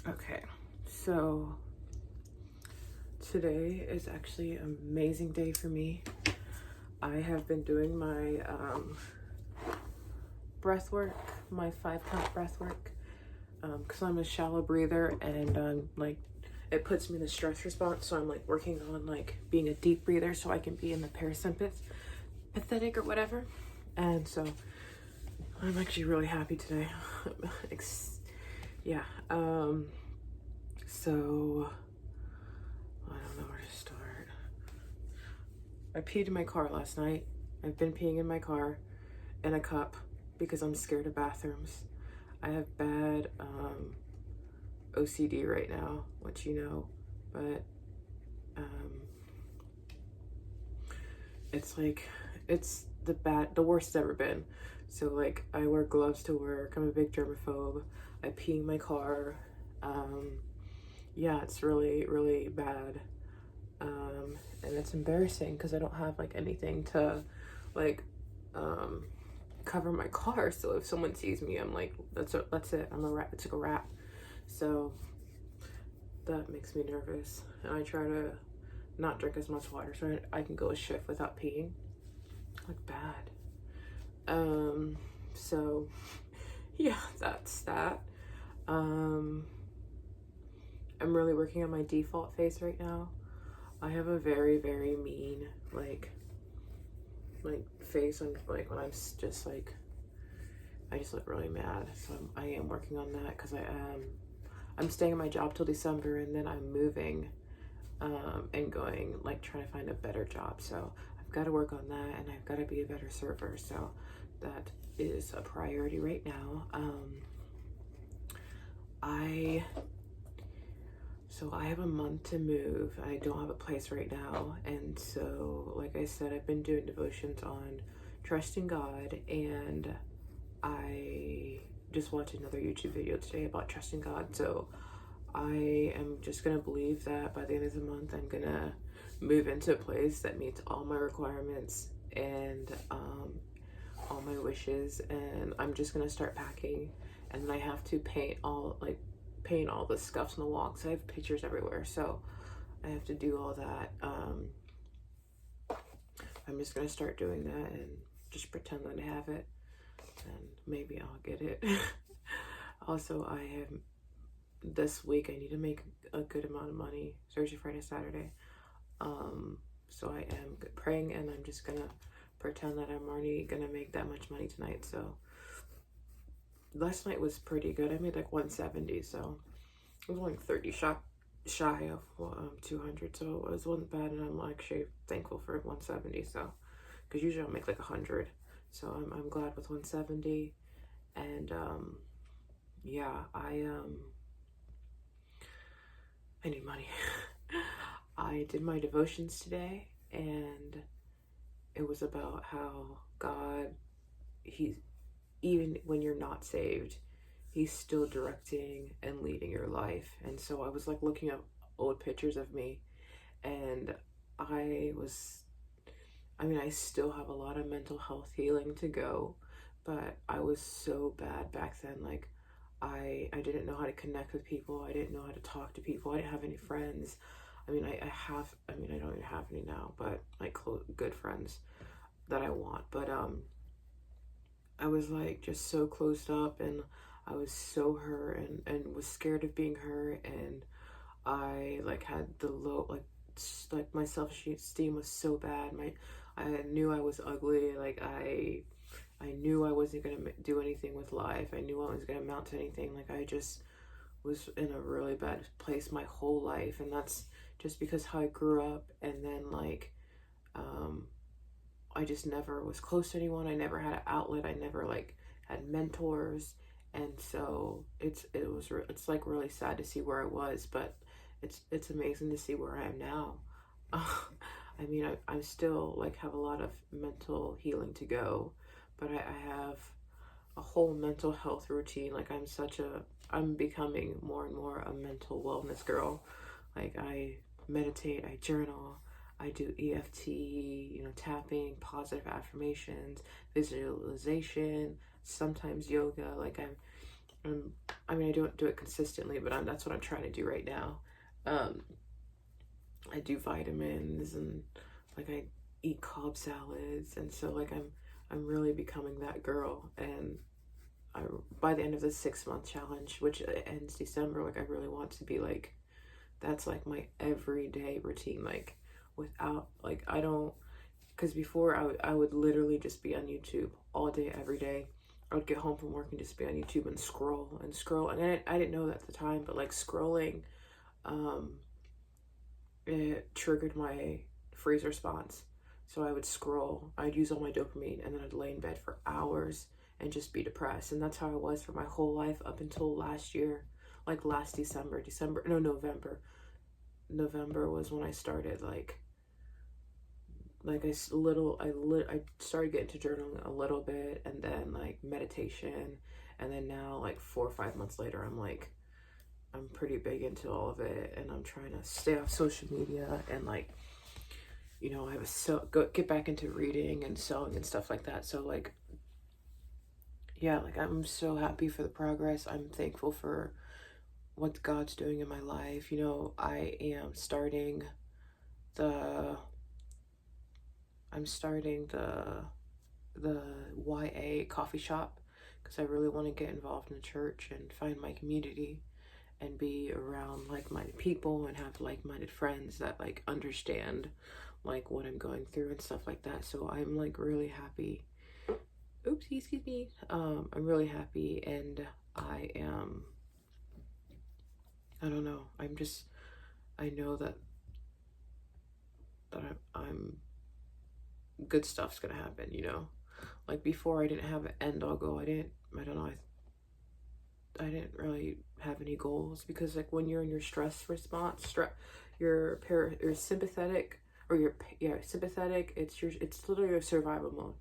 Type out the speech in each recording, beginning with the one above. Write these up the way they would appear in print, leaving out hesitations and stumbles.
Okay, so today is actually an amazing day for me. I have been doing my breath work, my 5 count breath work, because I'm a shallow breather, and like it puts me in a stress response. So I'm like working on like being a deep breather so I can be in the parasympathetic or whatever. And so I'm actually really happy today. Yeah. So I don't know where to start. I peed in my car last night. I've been peeing in my car in a cup because I'm scared of bathrooms. I have bad OCD right now, which you know, but it's like it's the worst it's ever been. So like I wear gloves to work. I'm a big germaphobe. I pee in my car. Yeah, it's really, really bad. And it's embarrassing because I don't have like anything to like cover my car. So if someone sees me, I'm like, that's it. I'm a rat. It's like a wrap. So that makes me nervous. And I try to not drink as much water so I can go a shift without peeing. Like bad. So yeah, that's that. I'm really working on my default face right now. I have a very, very mean like face, and like when I'm just like I just look really mad. So I am working on that because I'm staying at my job till December, and then I'm moving and going like trying to find a better job. So I've got to work on that, and I've got to be a better server. So that is a priority right now. I have a month to move. I don't have a place right now. And so, like I said, I've been doing devotions on trusting God, and I just watched another YouTube video today about trusting God. So I am just gonna believe that by the end of the month, I'm gonna move into a place that meets all my requirements and all my wishes, and I'm just gonna start packing. And then I have to paint all the scuffs on the wall because I have pictures everywhere, so I have to do all that. I'm just gonna start doing that and just pretend that I have it, and maybe I'll get it. Also, I have this week I need to make a good amount of money, Thursday, Friday, Saturday. So I am praying, and I'm just gonna pretend that I'm already gonna make that much money tonight. So last night was pretty good. I made like 170, so it was only 30 shy of 200, so it wasn't bad, and I'm actually thankful for 170. So because usually I'll make like 100, so I'm glad with 170. And yeah, I need money. I did my devotions today, and it was about how God, he's, even when you're not saved, he's still directing and leading your life. And so I was like looking up old pictures of me, and I still have a lot of mental health healing to go, but I was so bad back then. Like I didn't know how to connect with people. I didn't know how to talk to people. I didn't have any friends. I don't even have any now, but like good friends that I want. But I was like just so closed up, and I was so hurt, and was scared of being hurt, and I like had the low like my self-esteem was so bad. I knew I was ugly. Like I knew I wasn't gonna do anything with life. I knew I wasn't gonna amount to anything. Like I just was in a really bad place my whole life, and that's just because how I grew up. And then like I just never was close to anyone. I never had an outlet. I never like had mentors. And so it's like really sad to see where I was, but it's amazing to see where I am now. I still like have a lot of mental healing to go, but I have a whole mental health routine. Like I'm becoming more and more a mental wellness girl. Like I meditate, I journal, I do EFT, tapping, positive affirmations, visualization, sometimes yoga. Like I'm I mean, I don't do it consistently, but that's what I'm trying to do right now. I do vitamins, and like I eat Cobb salads, and so like I'm really becoming that girl. And I, by the end of the 6 month challenge, which ends December, like I really want to be like, that's like my everyday routine, like without like I don't, because before I would literally just be on YouTube all day every day. I would get home from work and just be on YouTube and scroll and scroll, and I didn't know that at the time, but like scrolling, it triggered my freeze response. So I would scroll, I'd use all my dopamine, and then I'd lay in bed for hours and just be depressed. And that's how I was for my whole life up until last year, like last November. November was when I started like I started getting to journaling a little bit, and then like meditation, and then now like 4 or 5 months later, I'm pretty big into all of it, and I'm trying to stay off social media, and like, you know, get back into reading and sewing and stuff like that. So like, yeah, like I'm so happy for the progress. I'm thankful for what God's doing in my life. You know, the I'm starting the YA coffee shop because I really want to get involved in the church and find my community and be around like-minded people and have like-minded friends that like understand like what I'm going through and stuff like that. So I'm like really happy. Oopsie, excuse me. I'm really happy, and I don't know. I know that I'm good stuff's gonna happen, you know? Like before I didn't have an end all goal. I don't know, I didn't really have any goals, because like when you're in your stress response, your sympathetic, or sympathetic, it's literally a survival mode.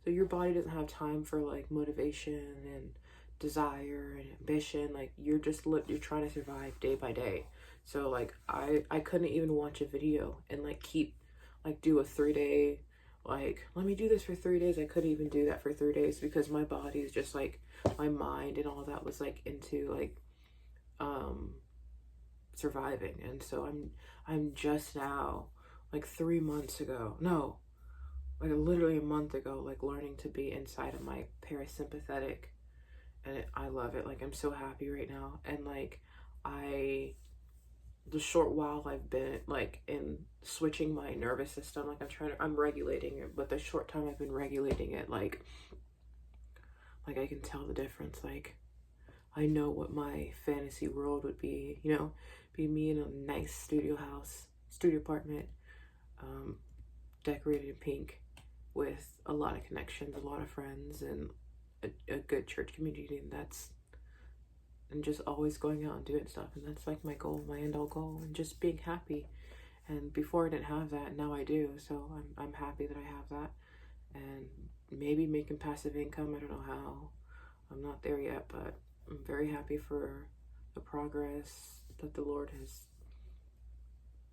So your body doesn't have time for like motivation and desire and ambition. Like you're trying to survive day by day. So like I couldn't even watch a video and like do a 3 day, like let me do this for 3 days. I couldn't even do that for 3 days because my body is just like, my mind and all that was like into like surviving. And so I'm just now, like 3 months ago, no, like literally a month ago, like learning to be inside of my parasympathetic, and I love it. Like I'm so happy right now. And like the short while I've been like in switching my nervous system, like I'm regulating it, but the short time I've been regulating it, like I can tell the difference. Like I know what my fantasy world would be, you know, be me in a nice studio apartment, decorated in pink, with a lot of connections, a lot of friends, and a good church community. And just always going out and doing stuff. And that's like my goal, my end all goal, and just being happy. And before I didn't have that, now I do. So I'm happy that I have that. And maybe making passive income. I don't know how. I'm not there yet, but I'm very happy for the progress that the Lord has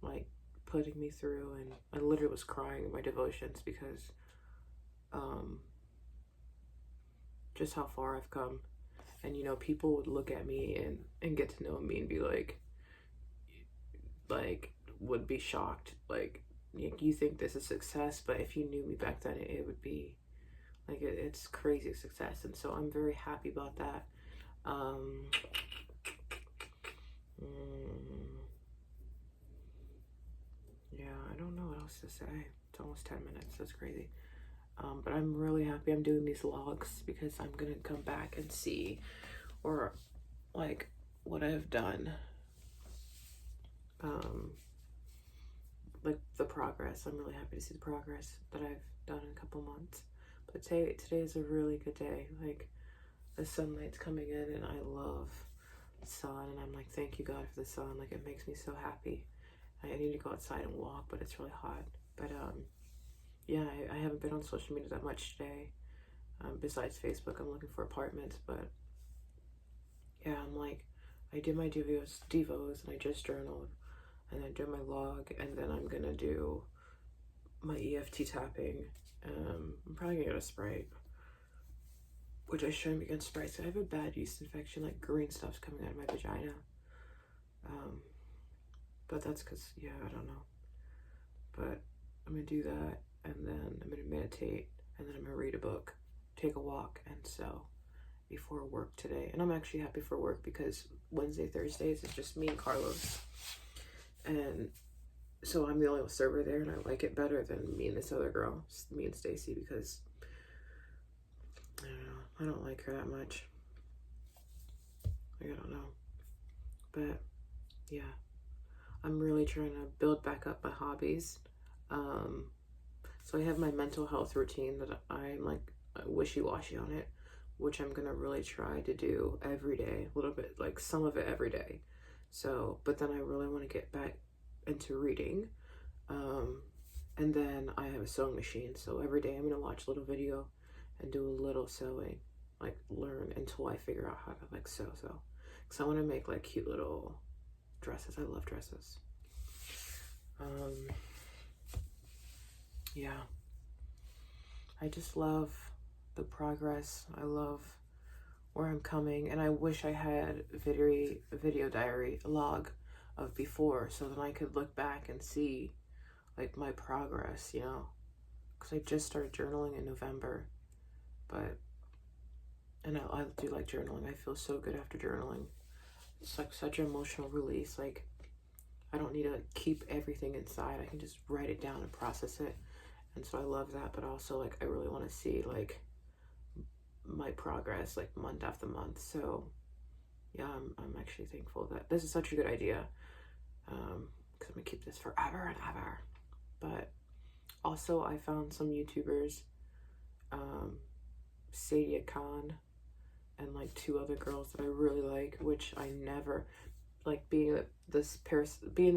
like putting me through. And I literally was crying in my devotions because just how far I've come. And you know, people would look at me and get to know me and be like would be shocked, like you think this is success, but if you knew me back then, it would be like it's crazy success. And so I'm very happy about that. Yeah, I don't know what else to say. It's almost 10 minutes. That's crazy. But I'm really happy I'm doing these vlogs because I'm gonna come back and see, or like what I've done, like the progress. I'm really happy to see the progress that I've done in a couple months. But today is a really good day. Like the sunlight's coming in, and I love the sun, and I'm like, thank you God for the sun. Like it makes me so happy. I need to go outside and walk, but it's really hot. But yeah, I haven't been on social media that much today. Besides Facebook, I'm looking for apartments. But yeah, I did my devos, and I just journaled, and I did my log, and then I'm gonna do my EFT tapping. I'm probably gonna get a Sprite. which I shouldn't be getting surprised. I have a bad yeast infection, like green stuff's coming out of my vagina. But that's because, yeah, I don't know. But I'm gonna do that, and then I'm gonna meditate, and then I'm gonna read a book, take a walk, and sew before work today. And I'm actually happy for work because Wednesday, Thursdays is just me and Carlos. And so I'm the only server there, and I like it better than me and this other girl, me and Stacy, because I don't know, I don't like her that much. Like, I don't know. But yeah, I'm really trying to build back up my hobbies. So I have my mental health routine that I'm like wishy-washy on it, which I'm gonna really try to do every day, a little bit, like some of it every day. So, but then I really want to get back into reading. And then I have a sewing machine, so every day I'm gonna watch a little video and do a little sewing, like learn until I figure out how to like sew. Because I want to make like cute little dresses. I love dresses. Yeah, I just love the progress. I love where I'm coming, and I wish I had a video diary log of before, so that I could look back and see like my progress, you know, because I just started journaling in November. And I do like journaling. I feel so good after journaling. It's like such an emotional release. Like, I don't need to keep everything inside. I can just write it down and process it. And so I love that. But also, like, I really want to see like my progress, like month after month. So yeah, I'm actually thankful that this is such a good idea. Because I'm gonna keep this forever and ever. But also, I found some YouTubers, Sadia Khan and like two other girls that I really like, which I never like, being the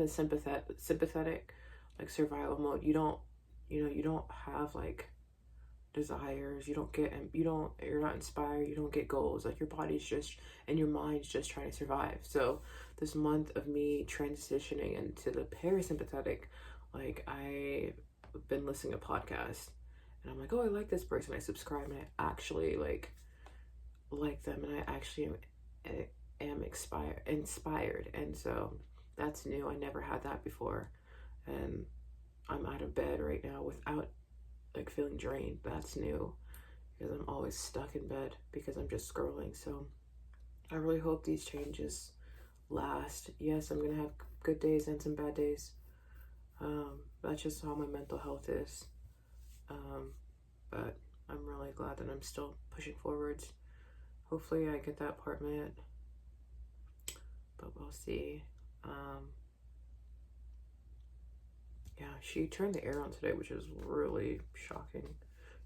sympathetic like survival mode. You don't have like desires. You're not inspired. You don't get goals. Like, your body's just, and your mind's just trying to survive. So this month of me transitioning into the parasympathetic, like, I've been listening to podcasts and I'm like, oh, I like this person. I subscribe and I actually like them, and I actually am inspired. And so that's new. I never had that before. And I'm out of bed right now without like feeling drained. That's new, because I'm always stuck in bed because I'm just scrolling. So I really hope these changes last. Yes, I'm gonna have good days and some bad days. That's just how my mental health is. But I'm really glad that I'm still pushing forwards. Hopefully I get that apartment, but we'll see. Yeah, she turned the air on today, which is really shocking.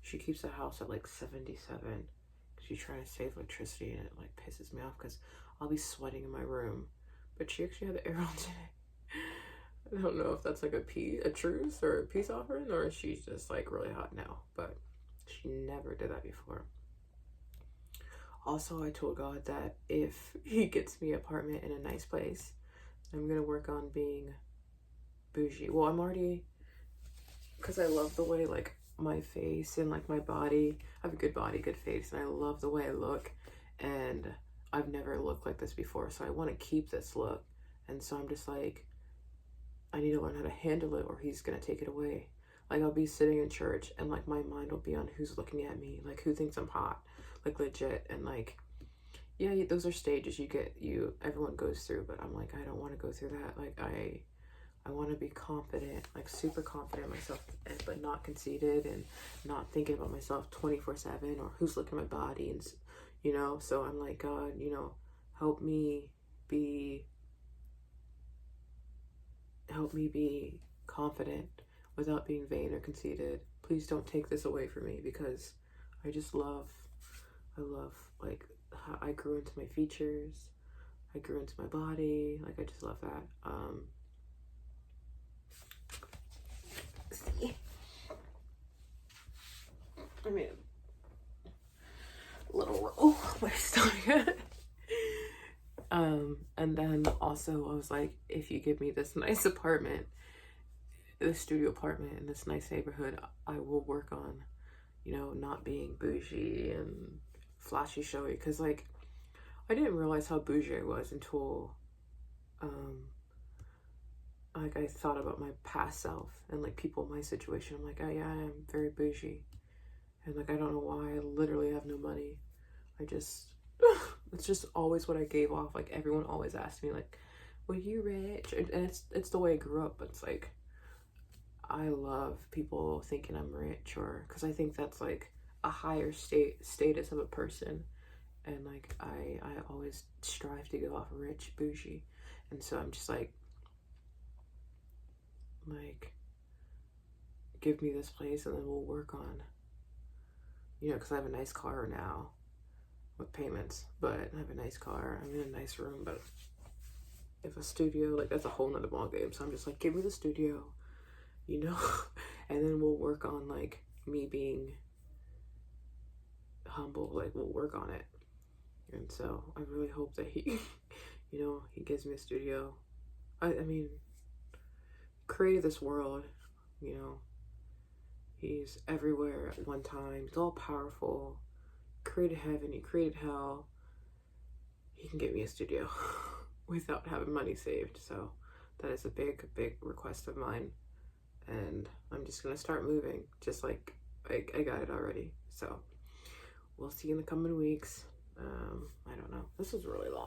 She keeps the house at like 77. She's trying to save electricity, and it like pisses me off because I'll be sweating in my room. But she actually had the air on today. I don't know if that's like a truce or a peace offering, or she's just like really hot now, but she never did that before. Also, I told God that if he gets me an apartment in a nice place, I'm gonna work on being bougie. Well, I'm already, because I love the way like my face and like my body, I have a good body, good face, and I love the way I look, and I've never looked like this before, so I want to keep this look. And so I'm just like, I need to learn how to handle it, or he's gonna take it away. Like, I'll be sitting in church and like my mind will be on who's looking at me, like who thinks I'm hot, like legit. And like, yeah, those are stages everyone goes through, but I'm like, I don't want to go through that. Like, I want to be confident, like super confident in myself, but not conceited and not thinking about myself 24/7 or who's looking at my body. And so I'm like, God, help me be confident without being vain or conceited. Please don't take this away from me, because I love like how I grew into my features. I grew into my body. Like, I just love that. See, I mean, a little roll my stomach. And then also I was like, if you give me this nice apartment, this studio apartment in this nice neighborhood, I will work on, not being bougie and flashy, showy, because like I didn't realize how bougie I was until like I thought about my past self and like people in my situation. I'm like, oh yeah, I am very bougie, and like I don't know why. I literally have no money. I just it's just always what I gave off. Like everyone always asked me like, were you rich? And it's the way I grew up. But it's like I love people thinking I'm rich, or because I think that's like a higher status of a person, and like I always strive to go off rich, bougie, and so I'm just like give me this place and then we'll work on, you know, because I have a nice car now with payments, but I have a nice car, I'm in a nice room, but if a studio, like that's a whole nother ball game. So I'm just like, give me the studio, you know, and then we'll work on like me being humble, like we'll work on it. And so I really hope that he you know, he gives me a studio. I mean, created this world, you know, he's everywhere at one time, he's all powerful, created heaven, he created hell. He can get me a studio without having money saved. So that is a big request of mine, and I'm just gonna start moving, just like I got it already. So we'll see in the coming weeks. I don't know, this was really long.